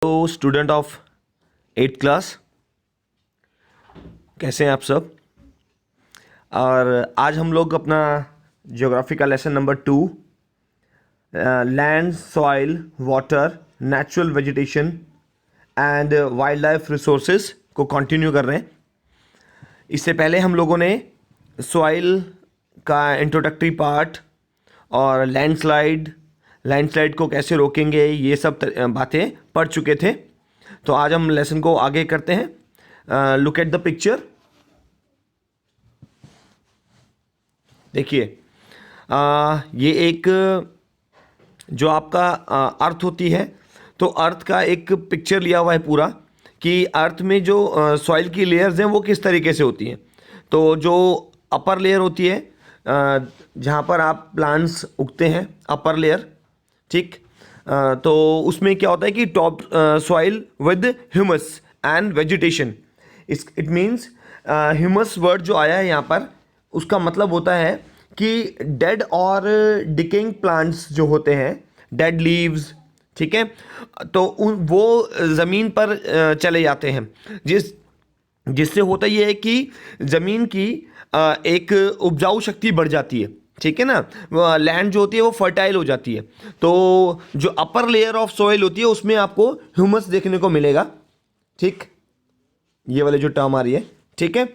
तो student of 8th class, कैसे हैं आप सब। और आज हम लोग अपना ज्योग्राफी का lesson number 2 land, soil, water, natural vegetation and wild life resources को कंटिन्यू कर रहे हैं। इससे पहले हम लोगों ने सॉइल का इंट्रोडक्टरी पार्ट और लैंडस्लाइड को कैसे रोकेंगे, ये सब बातें पढ़ चुके थे। तो आज हम लेसन को आगे करते हैं। Look at the picture. देखिए, ये एक जो आपका अर्थ होती है, तो अर्थ का एक पिक्चर लिया हुआ है पूरा कि अर्थ में जो सॉइल की लेयर्स हैं वो किस तरीके से होती हैं। तो जो अपर लेयर होती है, जहाँ पर आप प्लांट्स उगते हैं, अपर लेयर, ठीक। तो उसमें क्या होता है कि top soil with humus and vegetation. It means humus word जो आया है यहाँ पर, उसका मतलब होता है कि डेड और डिकेइंग प्लांट्स जो होते हैं, डेड लीव्स, ठीक है, तो वो ज़मीन पर चले जाते हैं, जिससे होता ये है कि ज़मीन की एक उपजाऊ शक्ति बढ़ जाती है, ठीक है ना। लैंड जो होती है वो फर्टाइल हो जाती है। तो जो अपर लेयर ऑफ सॉइल होती है उसमें आपको ह्यूमस देखने को मिलेगा, ठीक, ये वाले जो टर्म आ रही है, ठीक है,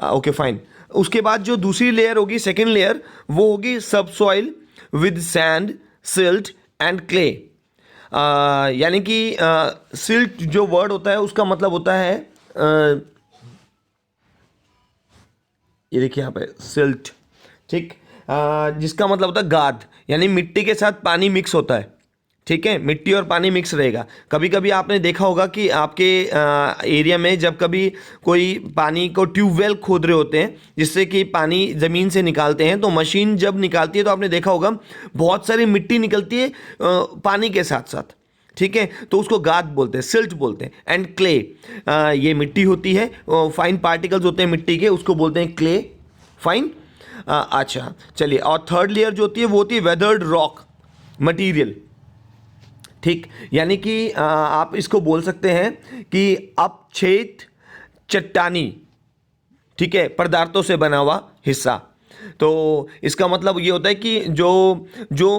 ओके फाइन। उसके बाद जो दूसरी लेयर होगी, सेकेंड लेयर, वो होगी सब soil with sand, silt and clay. यानी कि सिल्ट जो वर्ड होता है उसका मतलब होता है, ये देखिए यहाँ पे सिल्ट, ठीक, जिसका मतलब होता है गाद, यानी मिट्टी के साथ पानी मिक्स होता है, ठीक है, मिट्टी और पानी मिक्स रहेगा। कभी कभी आपने देखा होगा कि आपके एरिया में जब कभी कोई पानी को ट्यूबवेल खोद रहे होते हैं जिससे कि पानी ज़मीन से निकालते हैं, तो मशीन जब निकालती है तो आपने देखा होगा बहुत सारी मिट्टी निकलती है पानी के साथ साथ, ठीक है, तो उसको गाद बोलते हैं, सिल्ट बोलते हैं। एंड क्ले, ये मिट्टी होती है, फाइन पार्टिकल्स होते हैं मिट्टी के, उसको बोलते हैं क्ले, फाइन। अच्छा चलिए, और थर्ड लेयर जो होती है वो होती है वेदर्ड रॉक मटेरियल, ठीक, यानी कि आप इसको बोल सकते हैं कि अपक्षेद चट्टानी, ठीक है, पदार्थों से बना हुआ हिस्सा। तो इसका मतलब ये होता है कि जो जो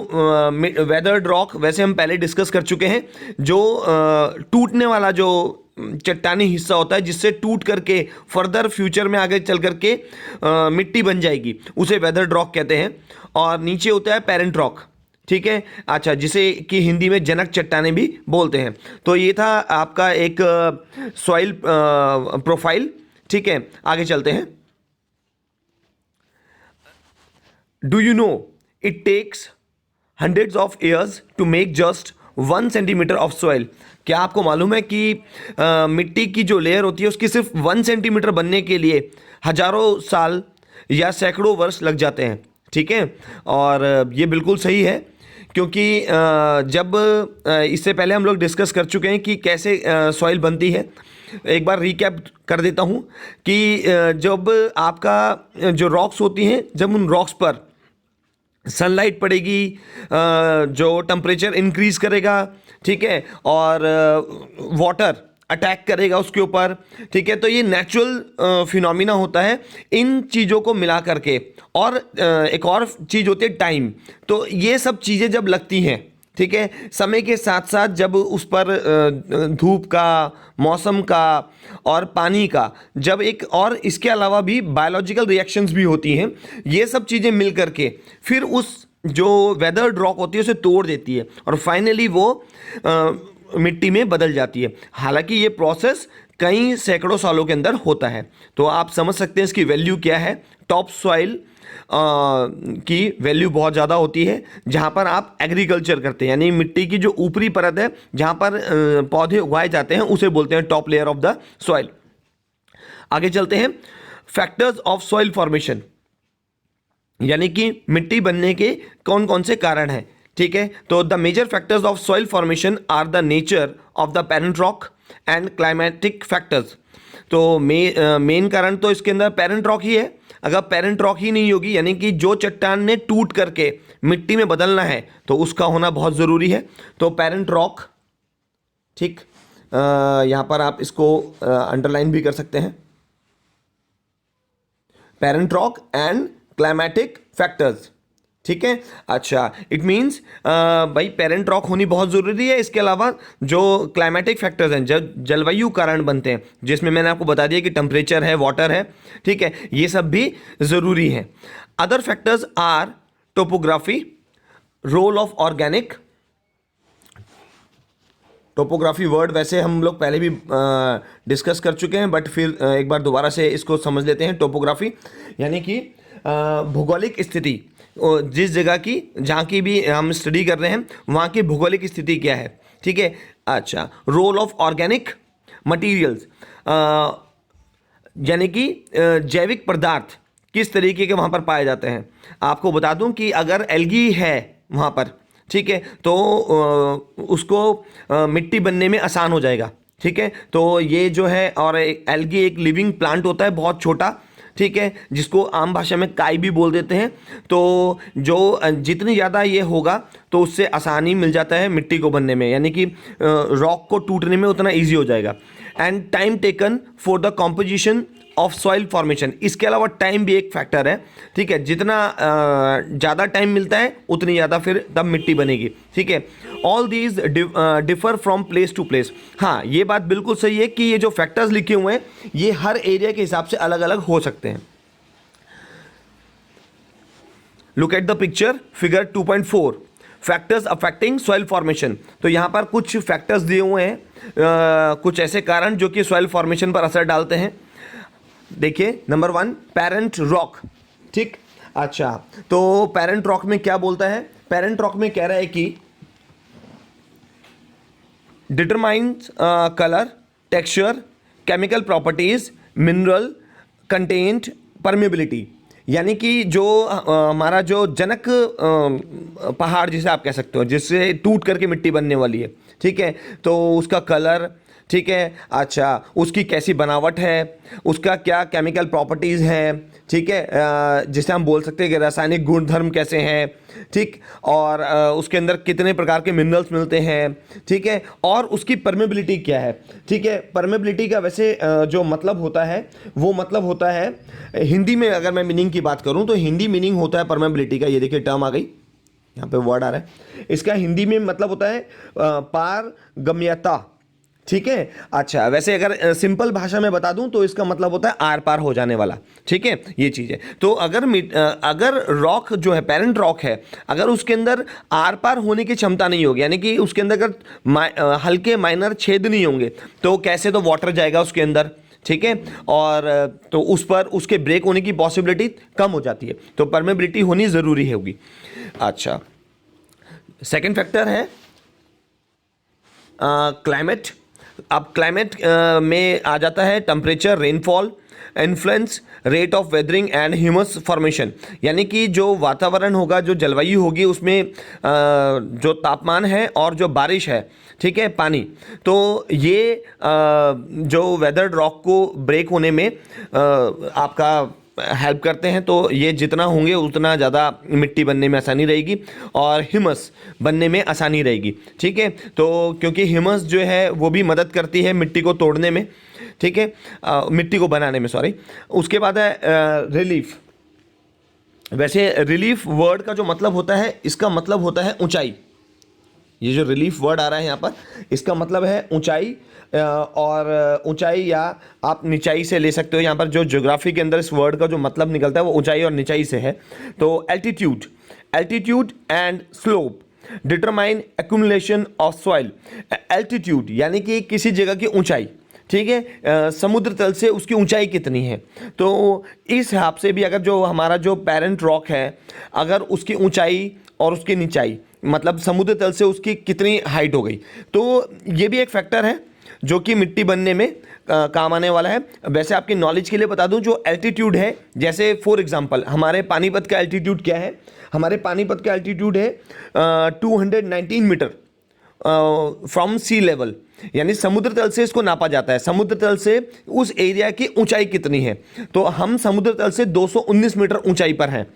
वेदर्ड रॉक, वैसे हम पहले डिस्कस कर चुके हैं, जो टूटने वाला जो चट्टानी हिस्सा होता है जिससे टूट करके फर्दर फ्यूचर में आगे चल करके मिट्टी बन जाएगी, उसे वेदर्ड रॉक कहते हैं। और नीचे होता है पेरेंट रॉक, ठीक है, अच्छा, जिसे कि हिंदी में जनक चट्टाने भी बोलते हैं। तो ये था आपका एक सॉइल प्रोफाइल, ठीक है। आगे चलते हैं। Do you know it takes hundreds of years to make just 1 centimetre of soil. क्या आपको मालूम है कि मिट्टी की जो लेयर होती है उसकी सिर्फ 1 सेंटीमीटर बनने के लिए हजारों साल या सैकड़ों वर्ष लग जाते हैं, ठीक है। और ये बिल्कुल सही है, क्योंकि जब इससे पहले हम लोग डिस्कस कर चुके हैं कि कैसे सॉइल बनती है। एक बार रिकैप कर देता हूँ कि जब आपका जो रॉक्स होती हैं, जब उन रॉक्स पर सनलाइट पड़ेगी, जो टेम्परेचर इंक्रीज करेगा, ठीक है, और वाटर अटैक करेगा उसके ऊपर, ठीक है, तो ये नेचुरल फिनोमिना होता है। इन चीज़ों को मिला करके, और एक और चीज़ होती है टाइम। तो ये सब चीज़ें जब लगती हैं, ठीक है, समय के साथ साथ जब उस पर धूप का, मौसम का और पानी का, जब एक और इसके अलावा भी बायोलॉजिकल रिएक्शंस भी होती हैं, ये सब चीज़ें मिल करके फिर उस जो वेदर्ड रॉक होती है उसे तोड़ देती है और फाइनली वो मिट्टी में बदल जाती है। हालांकि ये प्रोसेस कई सैकड़ों सालों के अंदर होता है। तो आप समझ सकते हैं इसकी वैल्यू क्या है। टॉप सॉइल की वैल्यू बहुत ज़्यादा होती है जहाँ पर आप एग्रीकल्चर करते हैं, यानी मिट्टी की जो ऊपरी परत है जहाँ पर पौधे उगाए जाते हैं उसे बोलते हैं top layer of the soil. आगे चलते हैं। फैक्टर्स ऑफ सॉइल फॉर्मेशन, यानी कि मिट्टी बनने के कौन कौन से कारण हैं, ठीक है। तो the major factors of soil formation are the nature of the parent rock and climatic factors. तो मेन कारण तो इसके अंदर पेरेंट रॉक ही है। अगर पेरेंट रॉक ही नहीं होगी, यानी कि जो चट्टान ने टूट करके मिट्टी में बदलना है, तो उसका होना बहुत ज़रूरी है। तो पेरेंट रॉक, ठीक। यहाँ पर आप इसको अंडरलाइन भी कर सकते हैं, parent rock and climatic factors. ठीक है, अच्छा, इट मीन्स भाई पेरेंट रॉक होनी बहुत ज़रूरी है। इसके अलावा जो क्लाइमेटिक फैक्टर्स हैं, जो जलवायु कारण बनते हैं, जिसमें मैंने आपको बता दिया कि टेम्परेचर है, वाटर है, ठीक है, ये सब भी ज़रूरी है। Other factors are topography, role of organic. Topography word वैसे हम लोग पहले भी डिस्कस कर चुके हैं, बट फिर एक बार दोबारा से इसको समझ लेते हैं। टोपोग्राफी यानी कि भौगोलिक स्थिति, जिस जगह की, जहाँ की भी हम स्टडी कर रहे हैं, वहाँ की भौगोलिक स्थिति क्या है। ठीक है, अच्छा, रोल ऑफ ऑर्गेनिक मटीरियल्स, यानी कि जैविक पदार्थ किस तरीके के वहाँ पर पाए जाते हैं। आपको बता दूं कि अगर एल्गी है वहाँ पर, ठीक है, तो उसको मिट्टी बनने में आसान हो जाएगा। ठीक है, तो ये जो है, और एल्गी एक लिविंग प्लांट होता है बहुत छोटा, ठीक है, जिसको आम भाषा में काई भी बोल देते हैं। तो जो जितनी ज़्यादा ये होगा तो उससे आसानी मिल जाता है मिट्टी को बनने में, यानी कि रॉक को टूटने में उतना ईजी हो जाएगा। And time taken for the composition of soil formation, इसके अलावा टाइम भी एक फैक्टर है। ठीक है, जितना ज़्यादा टाइम मिलता है उतनी ज़्यादा फिर तब मिट्टी बनेगी। ठीक है, all these differ from place to place. हाँ, ये बात बिल्कुल सही है कि ये जो फैक्टर्स लिखे हुए हैं ये हर एरिया के हिसाब से अलग अलग हो सकते हैं। Look at the picture, figure 2.4, factors affecting soil formation. तो यहाँ पर कुछ फैक्टर्स दिए हुए हैं, कुछ ऐसे कारण जो कि सॉइल फॉर्मेशन पर असर डालते हैं। देखिए, नंबर 1, पेरेंट रॉक। ठीक, अच्छा, तो पेरेंट रॉक में क्या बोलता है? पेरेंट रॉक में कह रहा है कि determines colour, texture, chemical properties, mineral content, permeability. यानी कि जो हमारा जो जनक पहाड़ जिसे आप कह सकते हो, जिससे टूट करके मिट्टी बनने वाली है, ठीक है, तो उसका कलर, ठीक है, अच्छा, उसकी कैसी बनावट है, उसका क्या केमिकल प्रॉपर्टीज़ हैं, ठीक है, जिसे हम बोल सकते हैं कि रासायनिक गुणधर्म कैसे हैं, ठीक, और उसके अंदर कितने प्रकार के मिनरल्स मिलते हैं, ठीक है, और उसकी परमेबिलिटी क्या है। ठीक है, परमेबिलिटी का वैसे जो मतलब होता है वो मतलब होता है, हिंदी में अगर मैं मीनिंग की बात करूं तो हिंदी मीनिंग होता है परमेबिलिटी का, ये देखिए टर्म आ गई, यहाँ पे वर्ड आ रहा है, इसका हिंदी में मतलब होता है पारगम्यता। ठीक है, अच्छा, वैसे अगर सिंपल भाषा में बता दूं तो इसका मतलब होता है आर पार हो जाने वाला। ठीक है, ये चीज़ है। तो अगर रॉक जो है, पेरेंट रॉक है, अगर उसके अंदर आर पार होने की क्षमता नहीं होगी, यानी कि उसके अंदर अगर हल्के माइनर छेद नहीं होंगे, तो कैसे तो वाटर जाएगा उसके अंदर। ठीक है, और तो उस पर उसके ब्रेक होने की पॉसिबिलिटी कम हो जाती है, तो परमेबिलिटी होनी ज़रूरी होगी। अच्छा, सेकेंड फैक्टर है क्लाइमेट। अब क्लाइमेट में आ जाता है temperature, rainfall, influence, rate of weathering and humus formation. यानी कि जो वातावरण होगा, जो जलवायु होगी, उसमें जो तापमान है और जो बारिश है, ठीक है, पानी, तो ये जो वेदर रॉक को ब्रेक होने में आपका हेल्प करते हैं। तो ये जितना होंगे उतना ज़्यादा मिट्टी बनने में आसानी रहेगी और ह्यूमस बनने में आसानी रहेगी। ठीक है, तो क्योंकि ह्यूमस जो है वो भी मदद करती है मिट्टी को तोड़ने में, ठीक है, मिट्टी को बनाने में, सॉरी। उसके बाद है रिलीफ। वैसे रिलीफ वर्ड का जो मतलब होता है, इसका मतलब होता है ऊंचाई। ये जो रिलीफ वर्ड आ रहा है यहाँ पर, इसका मतलब है ऊंचाई, और ऊंचाई या आप निचाई से ले सकते हो। यहाँ पर जो ज्योग्राफी के अंदर इस वर्ड का जो मतलब निकलता है वो ऊंचाई और निचाई से है। तो altitude and slope determine accumulation of soil. Altitude यानी कि किसी जगह की ऊंचाई, ठीक है, समुद्र तल से उसकी ऊंचाई कितनी है। तो इस हिसाब से भी अगर जो हमारा जो पेरेंट रॉक है, अगर उसकी ऊंचाई और उसकी निचाई, मतलब समुद्र तल से उसकी कितनी हाइट हो गई, तो ये भी एक फैक्टर है जो कि मिट्टी बनने में काम आने वाला है। वैसे आपकी नॉलेज के लिए बता दूं, जो एल्टीट्यूड है, जैसे फॉर एग्जांपल हमारे पानीपत का एल्टीट्यूड क्या है? हमारे पानीपत का एल्टीट्यूड है 219 मीटर फ्रॉम सी लेवल। यानी समुद्र तल से इसको नापा जाता है, समुद्र तल से उस एरिया की ऊंचाई कितनी है। तो हम समुद्र तल से 219 मीटर ऊंचाई पर हैं।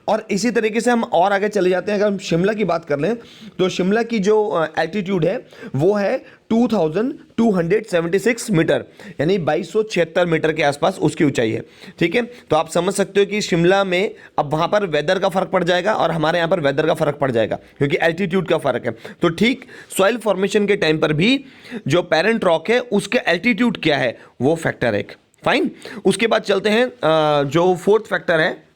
और इसी तरीके से हम और आगे चले जाते हैं। अगर हम शिमला की बात कर लें तो शिमला की जो एल्टीट्यूड है वो है 2276 मीटर, यानी 2276 मीटर के आसपास उसकी ऊंचाई है। ठीक है, तो आप समझ सकते हो कि शिमला में अब वहां पर वेदर का फर्क पड़ जाएगा और हमारे यहाँ पर वेदर का फर्क पड़ जाएगा क्योंकि एल्टीट्यूड का फर्क है। तो ठीक सॉइल फॉर्मेशन के टाइम पर भी जो पेरेंट रॉक है उसके एल्टीट्यूड क्या है वो फैक्टर है। फाइन, उसके बाद चलते हैं जो फोर्थ फैक्टर है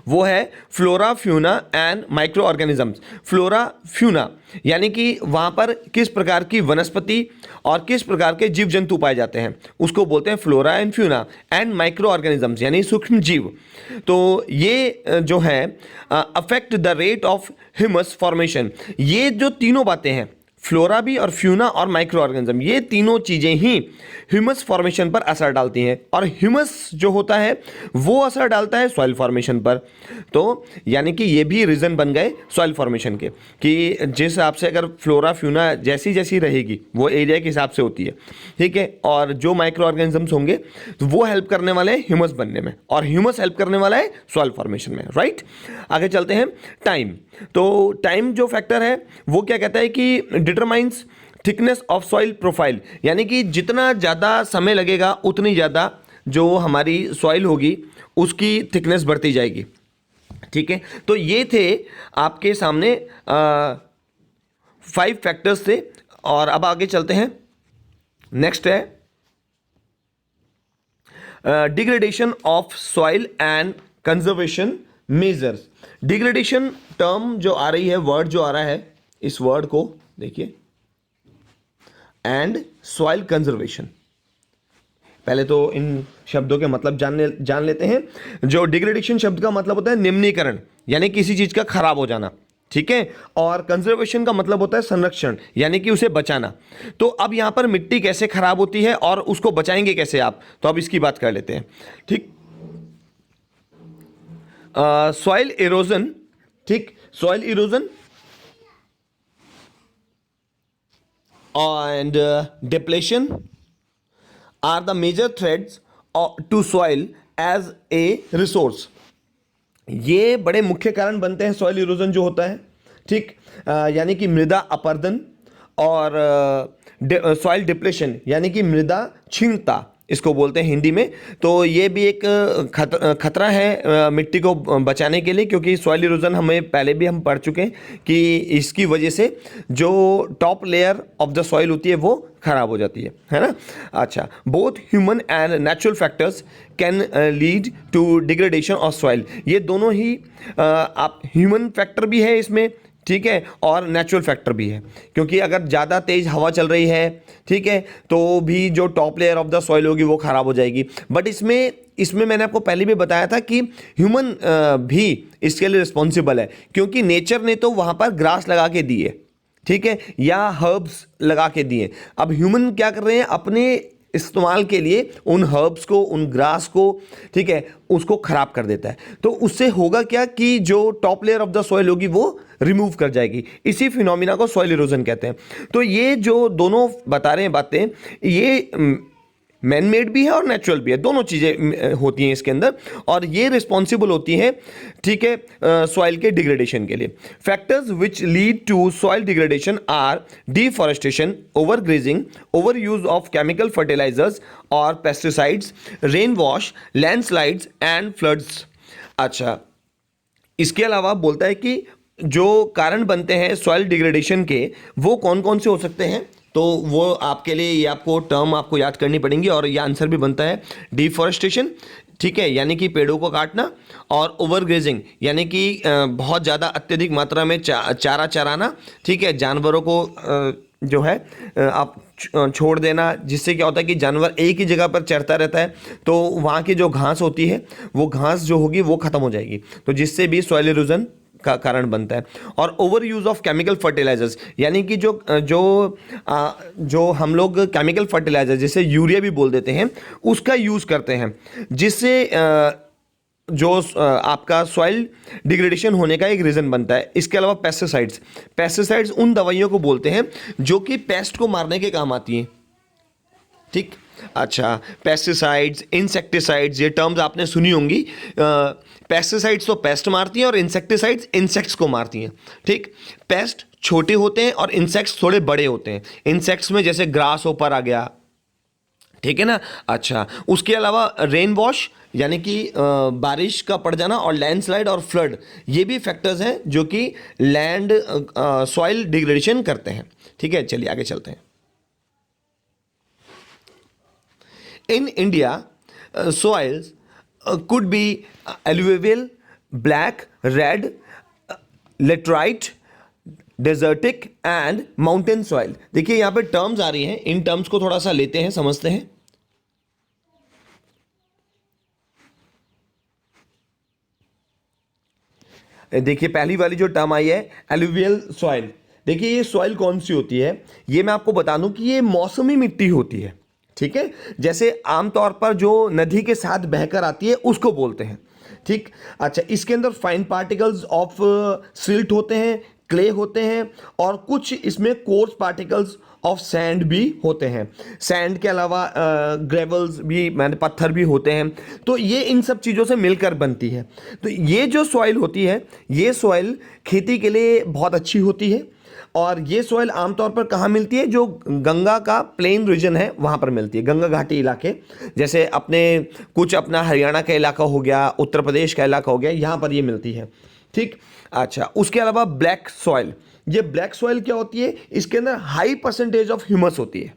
वो है flora fauna and micro organisms. Flora fauna यानी कि वहाँ पर किस प्रकार की वनस्पति और किस प्रकार के जीव जंतु पाए जाते हैं उसको बोलते हैं flora and fauna. And micro organisms यानी सूक्ष्म जीव। तो ये जो है affect the rate of humus formation. ये जो तीनों बातें हैं, फ्लोरा भी और फ्यूना और माइक्रो ऑर्गेनिज्म, ये तीनों चीज़ें ही ह्यूमस फॉर्मेशन पर असर डालती हैं। और ह्यूमस जो होता है वो असर डालता है सॉइल फॉर्मेशन पर। तो यानी कि ये भी रीज़न बन गए सॉइल फॉर्मेशन के कि जिस हिसाब से अगर फ्लोरा फ्यूना जैसी जैसी रहेगी वो एरिया के हिसाब से होती है। ठीक है, और जो माइक्रो ऑर्गेनिजम्स होंगे तो वो हेल्प करने वाले हैं ह्यूमस बनने में और ह्यूमस हेल्प करने वाला है सॉइल फॉर्मेशन में। राइट, आगे चलते हैं। टाइम। तो टाइम जो फैक्टर है वो क्या कहता है कि determines thickness of soil profile, यानी कि जितना ज़्यादा समय लगेगा उतनी ज़्यादा जो हमारी सॉइल होगी उसकी थिकनेस बढ़ती जाएगी। ठीक है, तो ये थे आपके सामने 5 फैक्टर्स थे। और अब आगे चलते हैं। नेक्स्ट है degradation of soil and conservation measures. Degradation term जो आ रही है, वर्ड जो आ रहा है, इस वर्ड को देखिए, एंड सॉइल कंजर्वेशन। पहले तो इन शब्दों के मतलब जान लेते हैं। जो डिग्रेडेशन शब्द का मतलब होता है निम्नीकरण, यानी किसी चीज का खराब हो जाना। ठीक है, और कंजर्वेशन का मतलब होता है संरक्षण, यानी कि उसे बचाना। तो अब यहां पर मिट्टी कैसे खराब होती है और उसको बचाएंगे कैसे आप, तो अब इसकी बात कर लेते हैं। ठीक, सॉइल इरोजन। ठीक, soil erosion and depletion are the major threats to soil as a resource। ये बड़े मुख्य कारण बनते हैं सॉइल इरोजन जो होता है। ठीक, यानी कि मृदा अपरदन और सॉइल डिप्लेशन यानी कि मृदा क्षीणता इसको बोलते हैं हिंदी में। तो ये भी एक खतरा है मिट्टी को बचाने के लिए, क्योंकि सॉइल इरोजन हमें पहले भी हम पढ़ चुके हैं कि इसकी वजह से जो top layer of the soil होती है वो खराब हो जाती है ना। अच्छा, both human and natural factors can lead to degradation of soil. ये दोनों ही आप ह्यूमन फैक्टर भी है इसमें, ठीक है, और नेचुरल फैक्टर भी है, क्योंकि अगर ज़्यादा तेज़ हवा चल रही है, ठीक है, तो भी जो top layer of the soil होगी वो ख़राब हो जाएगी। बट इसमें मैंने आपको पहले भी बताया था कि ह्यूमन भी इसके लिए रिस्पॉन्सिबल है, क्योंकि नेचर ने तो वहाँ पर ग्रास लगा के दिए, ठीक है, या हर्ब्स लगा के दिए। अब ह्यूमन क्या कर रहे हैं, अपने इस्तेमाल के लिए उन हर्ब्स को, उन ग्रास को, ठीक है, उसको खराब कर देता है। तो उससे होगा क्या कि जो top layer of the soil होगी वो रिमूव कर जाएगी। इसी फिनोमिना को सॉइल इरोजन कहते हैं। तो ये जो दोनों बता रहे हैं बातें, ये मैन मेड भी है और नेचुरल भी है, दोनों चीज़ें होती हैं इसके अंदर, और ये रिस्पॉन्सिबल होती हैं, ठीक है, सॉइल के डिग्रेडेशन के लिए। Factors which lead to soil degradation are deforestation, over grazing, over use of chemical fertilizers और pesticides, rain wash, landslides and floods. अच्छा, इसके अलावा बोलता है कि जो कारण बनते हैं सॉइल डिग्रेडेशन के वो कौन कौन से हो सकते हैं, तो वो आपके लिए ये आपको टर्म आपको याद करनी पड़ेंगी, और ये आंसर भी बनता है डिफॉरेस्टेशन, ठीक है, यानी कि पेड़ों को काटना, और ओवरग्रेजिंग यानी कि बहुत ज़्यादा अत्यधिक मात्रा में चारा चराना, ठीक है, जानवरों को जो है आप छोड़ देना, जिससे क्या होता है कि जानवर एक ही जगह पर चरता रहता है, तो वहाँ की जो घास होती है वो घास जो होगी वो ख़त्म हो जाएगी, तो जिससे भी सॉइल इरोजन का कारण बनता है। और over use of chemical fertilisers यानी कि जो हम लोग केमिकल फर्टिलाइजर जैसे यूरिया भी बोल देते हैं उसका यूज करते हैं, जिससे जो आपका सॉइल डिग्रेडेशन होने का एक रीज़न बनता है। इसके अलावा पेस्टिसाइड्स, पेस्टिसाइड्स उन दवाइयों को बोलते हैं जो कि पेस्ट को मारने के काम आती हैं। ठीक, अच्छा, पेस्टिसाइड्स, इंसेक्टिसाइड्स, ये टर्म्स आपने सुनी होंगी। पेस्टिसाइड्स तो पेस्ट मारती हैं और इंसेक्टिसाइड्स इंसेक्ट्स को मारती हैं। ठीक, पेस्ट छोटे होते हैं और इंसेक्ट्स थोड़े बड़े होते हैं। इंसेक्ट्स में जैसे ग्रास ऊपर आ गया, ठीक है ना। अच्छा, उसके अलावा रेन वॉश यानी कि बारिश का पड़ जाना और लैंडस्लाइड और फ्लड, ये भी फैक्टर्स हैं जो कि लैंड सॉइल डिग्रेडेशन करते हैं। ठीक है, चलिए आगे चलते हैं। In India, soils could be alluvial, black, red, laterite, desertic and mountain soil। देखिए यहाँ पे टर्म्स आ रही हैं, इन टर्म्स को थोड़ा सा लेते हैं, समझते हैं। देखिए पहली वाली जो टर्म आई है एलुवियल सॉइल। देखिए ये सॉइल कौन सी होती है, ये मैं आपको बता दूं कि ये मौसमी मिट्टी होती है। ठीक है, जैसे आमतौर पर जो नदी के साथ बहकर आती है उसको बोलते हैं। ठीक, अच्छा, इसके अंदर फाइन पार्टिकल्स ऑफ सिल्ट होते हैं, क्ले होते हैं और कुछ इसमें कोर्स पार्टिकल्स ऑफ सैंड भी होते हैं। सैंड के अलावा ग्रेवल्स भी, मैंने पत्थर भी होते हैं। तो ये इन सब चीज़ों से मिलकर बनती है। तो ये जो सॉइल होती है, ये सॉइल खेती के लिए बहुत अच्छी होती है। और ये सॉइल आमतौर पर कहाँ मिलती है, जो गंगा का प्लेन रीजन है वहाँ पर मिलती है, गंगा घाटी इलाके, जैसे अपने कुछ अपना हरियाणा का इलाका हो गया, उत्तर प्रदेश का इलाका हो गया, यहाँ पर ये मिलती है। ठीक, अच्छा, उसके अलावा ब्लैक सॉइल, ये ब्लैक सॉइल क्या होती है, इसके अंदर हाई परसेंटेज ऑफ ह्यूमस होती है।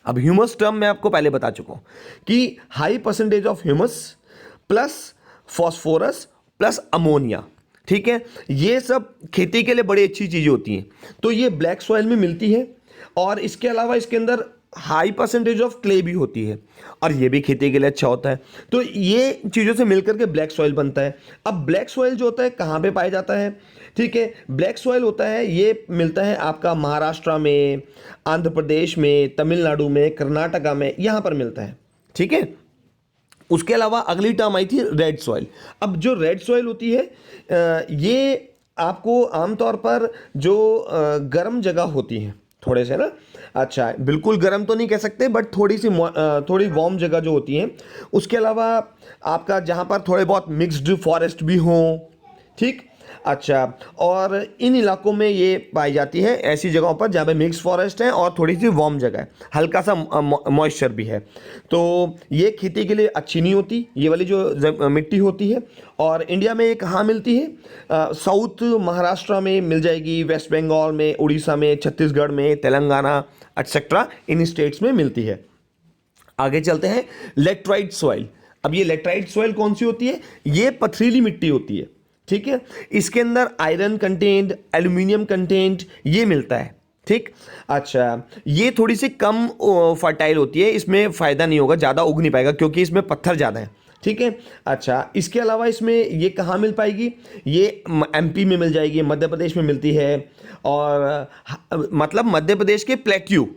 अब ह्यूमस टर्म मैं आपको पहले बता चुका हूँ कि high percentage of humus plus phosphorus plus ammonia. ठीक है, ये सब खेती के लिए बड़ी अच्छी चीज़ें होती हैं, तो ये ब्लैक सॉइल में मिलती है। और इसके अलावा इसके अंदर हाई परसेंटेज ऑफ क्ले भी होती है और ये भी खेती के लिए अच्छा होता है। तो ये चीज़ों से मिलकर के ब्लैक सॉइल बनता है। अब ब्लैक सॉइल जो होता है कहाँ पे पाया जाता है, ठीक है, ब्लैक सॉइल होता है, ये मिलता है आपका महाराष्ट्र में, आंध्र प्रदेश में, तमिलनाडु में, कर्नाटका में, यहाँ पर मिलता है। ठीक है, उसके अलावा अगली टर्म आई थी रेड सॉइल। अब जो रेड सॉइल होती है ये आपको आमतौर पर जो गर्म जगह होती है थोड़े से ना, अच्छा, बिल्कुल गर्म तो नहीं कह सकते बट थोड़ी वार्म जगह जो होती है, उसके अलावा आपका जहाँ पर थोड़े बहुत मिक्स्ड फॉरेस्ट भी हों। ठीक, अच्छा, और इन इलाकों में ये पाई जाती है, ऐसी जगहों पर जहाँ पे मिक्स फॉरेस्ट है और थोड़ी सी वार्म जगह है, हल्का सा मॉइस्चर भी है। तो ये खेती के लिए अच्छी नहीं होती, ये वाली जो मिट्टी होती है। और इंडिया में ये कहाँ मिलती है, साउथ महाराष्ट्र में मिल जाएगी, वेस्ट बंगाल में, उड़ीसा में, छत्तीसगढ़ में, तेलंगाना एक्सेट्रा, इन स्टेट्स में मिलती है। आगे चलते हैं, लेटराइट सॉइल। अब ये लेटराइट सॉइल कौन सी होती है, ये पथरीली मिट्टी होती है। ठीक है, इसके अंदर आयरन कंटेंट, एल्यूमिनियम कंटेंट ये मिलता है। ठीक, अच्छा, ये थोड़ी सी कम फर्टाइल होती है, इसमें फ़ायदा नहीं होगा, ज़्यादा उग नहीं पाएगा क्योंकि इसमें पत्थर ज़्यादा है। ठीक है, अच्छा, इसके अलावा इसमें ये कहाँ मिल पाएगी, ये एमपी में मिल जाएगी, मध्य प्रदेश में मिलती है, और मतलब मध्य प्रदेश के प्लेट्यू,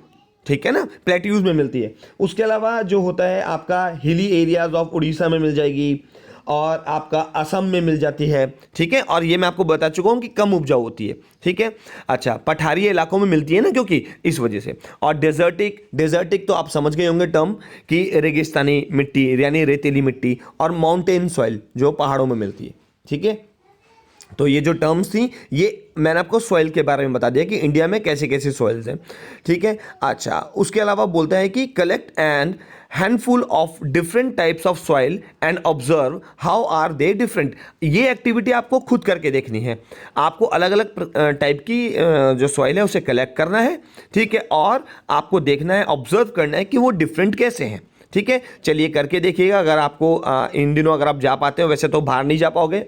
ठीक है ना, प्लेट्यूज में मिलती है। उसके अलावा जो होता है आपका हिली एरियाज ऑफ उड़ीसा में मिल जाएगी और आपका असम में मिल जाती है। ठीक है, और ये मैं आपको बता चुका हूँ कि कम उपजाऊ होती है। ठीक है, अच्छा, पठारी इलाकों में मिलती है ना, क्योंकि इस वजह से। और डेजर्टिक तो आप समझ गए होंगे टर्म कि रेगिस्तानी मिट्टी यानी रेतीली मिट्टी, और माउंटेन सॉइल जो पहाड़ों में मिलती है। ठीक है, तो ये जो टर्म्स थी ये मैंने आपको सॉइल के बारे में बता दिया कि इंडिया में कैसे कैसे सॉइल्स हैं। ठीक है, अच्छा, उसके अलावा बोलता है कि collect and handful of different types of soil and observe how are they different. ये एक्टिविटी आपको खुद करके देखनी है, आपको अलग अलग टाइप की जो सॉइल है उसे कलेक्ट करना है। ठीक है, और आपको देखना है, ऑब्जर्व करना है कि वो डिफरेंट कैसे हैं। ठीक है, चलिए करके देखिएगा। अगर आपको इन दिनों अगर आप जा पाते हो, वैसे तो बाहर नहीं जा पाओगे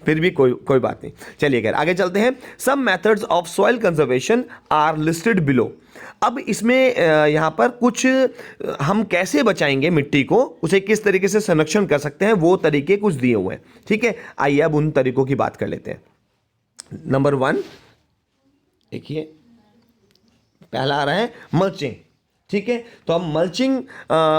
फिर भी कोई बात नहीं। चलिए कर आगे चलते हैं। Some methods of soil conservation are listed below. अब इसमें यहाँ पर कुछ हम कैसे बचाएंगे मिट्टी को, उसे किस तरीके से संरक्षण कर सकते हैं, वो तरीके कुछ दिए हुए हैं। ठीक है, आइए अब उन तरीकों की बात कर लेते हैं। नंबर 1 देखिए, पहला आ रहा है मल्चिंग। ठीक है। तो अब मल्चिंग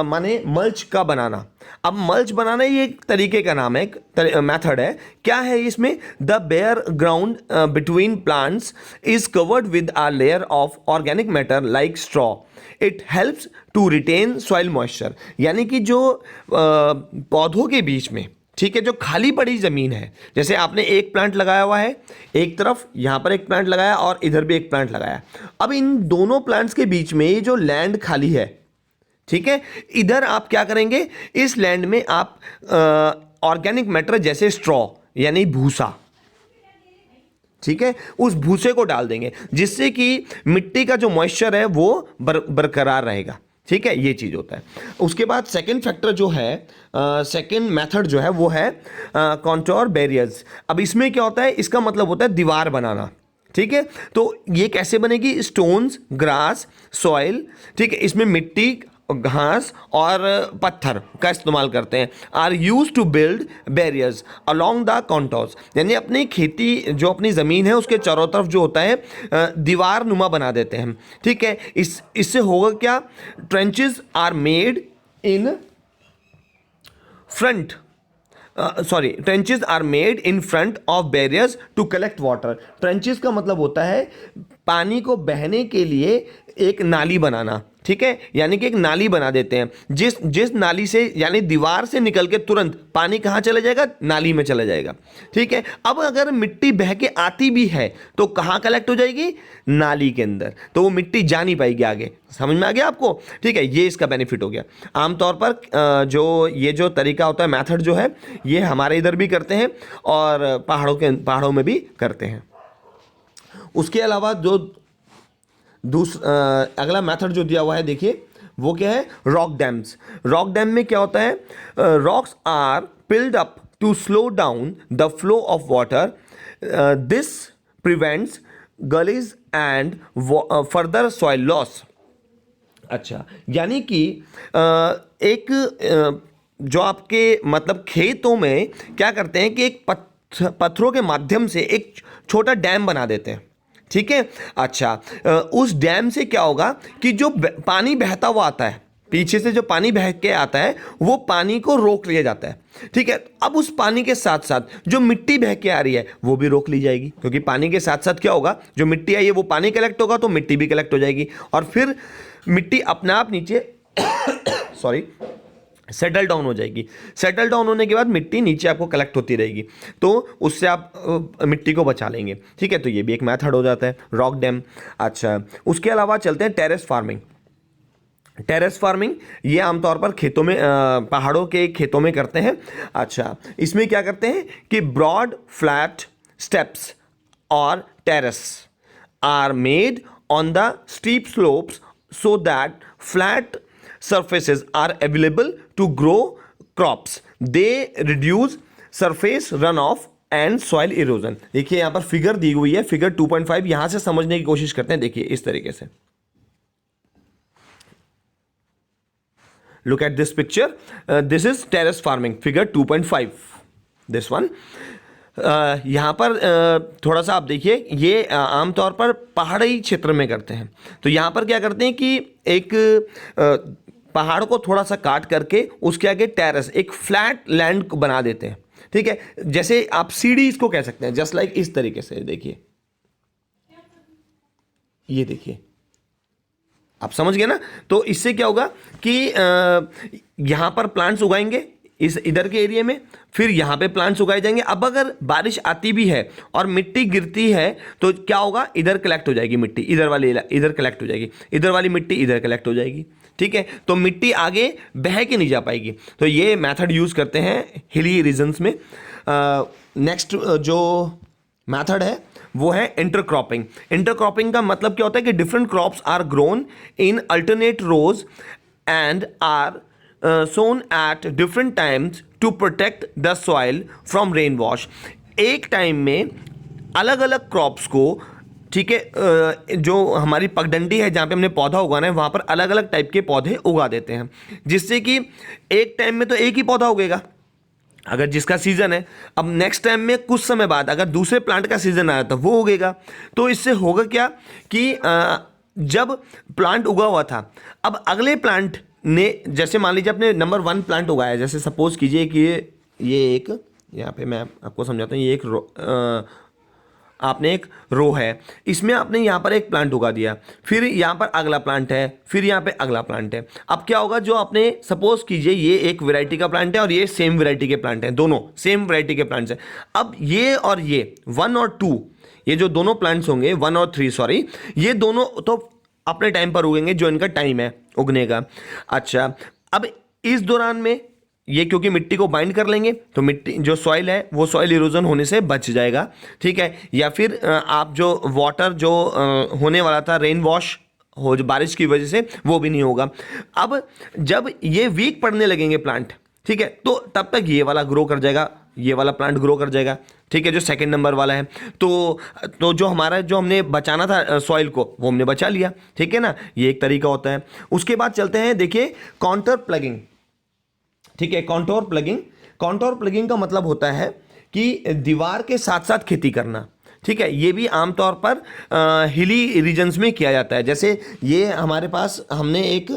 माने मल्च का बनाना। अब मल्च बनाना ये एक तरीके का नाम है, एक मेथड है। क्या है इसमें? The bare ground between plants is covered with a layer of organic matter like straw. It helps to retain soil moisture. यानी कि जो पौधों के बीच में, ठीक है, जो खाली पड़ी जमीन है, जैसे आपने एक प्लांट लगाया हुआ है, एक तरफ यहां पर एक प्लांट लगाया और इधर भी एक प्लांट लगाया। अब इन दोनों प्लांट्स के बीच में ये जो लैंड खाली है, ठीक है, इधर आप क्या करेंगे? इस लैंड में आप ऑर्गेनिक मैटर जैसे स्ट्रॉ यानी भूसा, ठीक है, उस भूसे को डाल देंगे, जिससे कि मिट्टी का जो मॉइस्चर है वो बरकरार रहेगा। ठीक है, ये चीज होता है। उसके बाद सेकंड फैक्टर जो है, सेकंड मेथड जो है वो है कॉन्टोर बैरियर्स। अब इसमें क्या होता है? इसका मतलब होता है दीवार बनाना। ठीक है, तो ये कैसे बनेगी? स्टोन्स, ग्रास, सॉइल, ठीक है, इसमें मिट्टी, घास और पत्थर का इस्तेमाल करते हैं। Are use to build barriers along the contours. यानी अपनी खेती, जो अपनी ज़मीन है उसके चारों तरफ जो होता है दीवार नुमा बना देते हैं। ठीक है, इससे होगा क्या? Trenches are made in front, trenches are made in front of barriers to collect water. Trenches का मतलब होता है पानी को बहने के लिए एक नाली बनाना। ठीक है, यानी कि एक नाली बना देते हैं, जिस नाली से, यानी दीवार से निकल के तुरंत पानी कहाँ चला जाएगा? नाली में चला जाएगा। ठीक है, अब अगर मिट्टी बह के आती भी है तो कहाँ कलेक्ट हो जाएगी? नाली के अंदर, तो वो मिट्टी जा नहीं पाएगी आगे। समझ में आ गया आपको? ठीक है, ये इसका बेनिफिट हो गया। आमतौर पर जो तरीका होता है, मेथड जो है, ये हमारे इधर भी करते हैं और पहाड़ों में भी करते हैं। उसके अलावा जो अगला मेथड जो दिया हुआ है, देखिए वो क्या है? Rock dams. रॉक डैम में क्या होता है? Rocks are piled up to slow down the flow of water. This prevents gullies and further soil loss. अच्छा, यानी कि जो आपके मतलब खेतों में क्या करते हैं कि एक पत्थरों के माध्यम से एक छोटा डैम बना देते हैं। ठीक है, अच्छा, उस डैम से क्या होगा कि जो पानी बहता हुआ आता है, पीछे से जो पानी बह के आता है, वो पानी को रोक लिया जाता है। ठीक है, अब उस पानी के साथ साथ जो मिट्टी बह के आ रही है वो भी रोक ली जाएगी, क्योंकि पानी के साथ साथ क्या होगा? जो मिट्टी आई है वो पानी कलेक्ट होगा तो मिट्टी भी कलेक्ट हो जाएगी, और फिर मिट्टी अपने आप नीचे सॉरी सेटल डाउन हो जाएगी। सेटल डाउन होने के बाद मिट्टी नीचे आपको कलेक्ट होती रहेगी, तो उससे आप मिट्टी को बचा लेंगे। ठीक है, तो ये भी एक मेथड हो जाता है, रॉक डैम। अच्छा, उसके अलावा चलते हैं टेरेस फार्मिंग। टेरेस फार्मिंग ये आमतौर पर खेतों में, पहाड़ों के खेतों में करते हैं। अच्छा, इसमें क्या करते हैं कि ब्रॉड फ्लैट स्टेप्स और terrace are made on the steep slopes so that flat surfaces are available to grow crops. They reduce surface runoff and soil erosion. देखिए यहां पर फिगर दी हुई है, फिगर 2.5। यहां से समझने की कोशिश करते हैं। देखिए इस तरीके से, look at this picture. This is terrace farming, figure 2.5, this one. यहाँ पर थोड़ा सा आप देखिए, ये आमतौर पर पहाड़ी क्षेत्र में करते हैं। तो यहाँ पर क्या करते हैं कि एक पहाड़ को थोड़ा सा काट करके उसके आगे टेरेस, एक फ्लैट लैंड को बना देते हैं। ठीक है, जैसे आप सीढ़ी इसको कह सकते हैं, जस्ट लाइक इस तरीके से। देखिए, ये देखिए, आप समझ गए ना? तो इससे क्या होगा कि यहाँ पर प्लांट्स उगाएंगे इस इधर के एरिया में, फिर यहाँ पे प्लांट्स उगाए जाएंगे। अब अगर बारिश आती भी है और मिट्टी गिरती है तो क्या होगा? इधर कलेक्ट हो जाएगी मिट्टी, इधर वाली इधर कलेक्ट हो जाएगी, इधर वाली मिट्टी इधर कलेक्ट हो जाएगी। ठीक है, तो मिट्टी आगे बह के नहीं जा पाएगी। तो ये मेथड यूज़ करते हैं हिली रीजन्स में। नेक्स्ट जो मेथड है वो है इंटरक्रॉपिंग। इंटरक्रॉपिंग का मतलब क्या होता है कि different crops are grown in alternate rows and are sown at different times to protect the soil from rain wash. एक टाइम में अलग अलग क्रॉप्स को, ठीक है, जो हमारी पगडंडी है जहाँ पे हमने पौधा उगाना है, वहाँ पर अलग अलग टाइप के पौधे उगा देते हैं, जिससे कि एक टाइम में तो एक ही पौधा उगेगा अगर जिसका सीजन है। अब नेक्स्ट टाइम में कुछ समय बाद अगर दूसरे प्लांट का सीजन आया तो वो उगेगा। तो इससे होगा क्या कि जब प्लांट उगा हुआ था, अब अगले प्लांट ने, जैसे मान लीजिए आपने नंबर 1 प्लांट उगाया, जैसे सपोज कीजिए कि ये एक, यहाँ पे मैं आपको समझाता हूँ, ये एक आपने एक रो है, इसमें आपने यहाँ पर एक प्लांट उगा दिया, फिर यहाँ पर अगला प्लांट है, फिर यहाँ पे अगला प्लांट है। अब क्या होगा, जो आपने सपोज कीजिए ये एक वैरायटी का प्लांट है और ये सेम वैरायटी के प्लांट हैं, दोनों सेम वैरायटी के प्लांट्स हैं। अब ये और ये 1 और 2, ये जो दोनों प्लांट्स होंगे 1 और 3 सॉरी, ये दोनों तो अपने टाइम पर उगेंगे, जो इनका टाइम है उगने का। अच्छा, अब इस दौरान में ये क्योंकि मिट्टी को बाइंड कर लेंगे तो मिट्टी जो सॉइल है वो सॉइल इरोजन होने से बच जाएगा, ठीक है। या फिर आप जो वाटर जो होने वाला था रेन वॉश हो, जो बारिश की वजह से, वो भी नहीं होगा। अब जब ये वीक पड़ने लगेंगे प्लांट, ठीक है, तो तब तक ये वाला ग्रो कर जाएगा, ये वाला प्लांट ग्रो कर जाएगा, ठीक है, जो सेकंड नंबर वाला है। तो जो हमारा जो हमने बचाना था सॉइल को, वो हमने बचा लिया, ठीक है ना। ये एक तरीका होता है। उसके बाद चलते हैं, देखिए कॉन्टर प्लगिंग, ठीक है। कॉन्टोर प्लगिंग का मतलब होता है कि दीवार के साथ साथ खेती करना, ठीक है। ये भी आमतौर पर हिली रीजन्स में किया जाता है। जैसे ये हमारे पास, हमने एक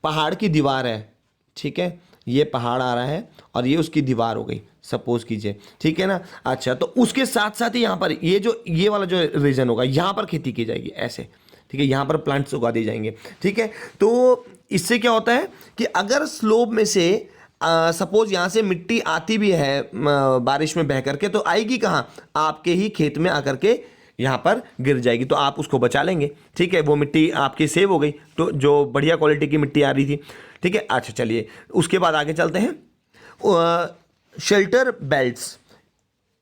पहाड़ की दीवार है, ठीक है, ये पहाड़ आ रहा है और ये उसकी दीवार हो गई सपोज कीजिए, ठीक है ना। अच्छा, तो उसके साथ साथ ही यहाँ पर ये वाला जो रीजन होगा, यहाँ पर खेती की जाएगी ऐसे, ठीक है, यहाँ पर प्लांट्स उगा दिए जाएंगे, ठीक है। तो इससे क्या होता है कि अगर स्लोप में से सपोज यहाँ से मिट्टी आती भी है बारिश में बह करके, तो आएगी कहाँ, आपके ही खेत में आकर के यहाँ पर गिर जाएगी, तो आप उसको बचा लेंगे, ठीक है। वो मिट्टी आपकी सेव हो गई, तो जो बढ़िया क्वालिटी की मिट्टी आ रही थी, ठीक है। अच्छा चलिए, उसके बाद आगे चलते हैं। शेल्टर बेल्ट्स,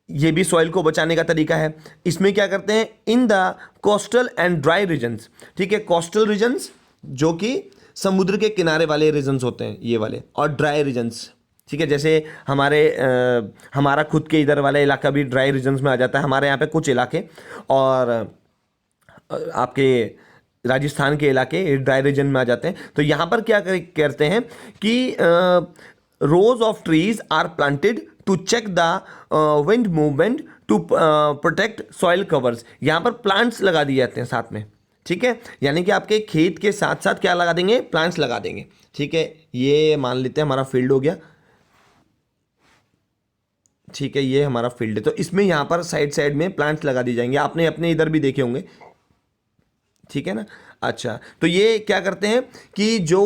ये भी सॉइल को बचाने का तरीका है। इसमें क्या करते हैं, in the coastal and dry regions, ठीक है। कोस्टल रीजन्स जो कि समुद्र के किनारे वाले रीजन्स होते हैं ये वाले, और ड्राई रीजन्स, ठीक है। जैसे हमारा खुद के इधर वाला इलाका भी ड्राई रीजन्स में आ जाता है, हमारे यहाँ पे कुछ इलाके, और आपके राजस्थान के इलाके ड्राई रीजन में आ जाते हैं। तो यहाँ पर क्या करते हैं कि rows of trees are planted to check the wind movement to protect soil covers. यहाँ पर प्लांट्स लगा दिए जाते हैं साथ में, ठीक है। यानी कि आपके खेत के साथ साथ क्या लगा देंगे, प्लांट्स लगा देंगे, ठीक है। ये मान लेते हैं हमारा फील्ड हो गया, ठीक है, ये हमारा फील्ड है, तो इसमें यहाँ पर साइड साइड में प्लांट्स लगा दिए जाएंगे। आपने अपने इधर भी देखे होंगे, ठीक है ना। अच्छा, तो ये क्या करते हैं कि जो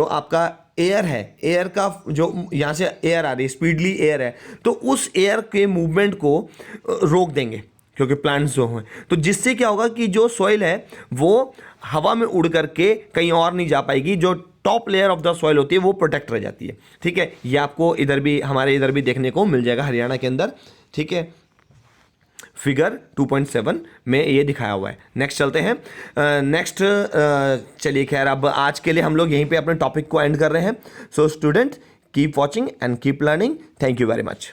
आपका एयर है, एयर का जो यहाँ से एयर आ रही है, स्पीडली एयर है, तो उस एयर के मूवमेंट को रोक देंगे, क्योंकि प्लांट्स जो हैं, तो जिससे क्या होगा कि जो सॉइल है वो हवा में उड़ करके कहीं और नहीं जा पाएगी, जो top layer of the soil होती है वो प्रोटेक्ट रह जाती है, ठीक है। ये आपको इधर भी, हमारे इधर भी देखने को मिल जाएगा हरियाणा के अंदर, ठीक है। फिगर 2.7 में ये दिखाया हुआ है। नेक्स्ट चलते हैं। नेक्स्ट चलिए, खैर अब आज के लिए हम लोग यहीं पे अपने टॉपिक को एंड कर रहे हैं। So student, keep watching and keep learning. Thank you very much.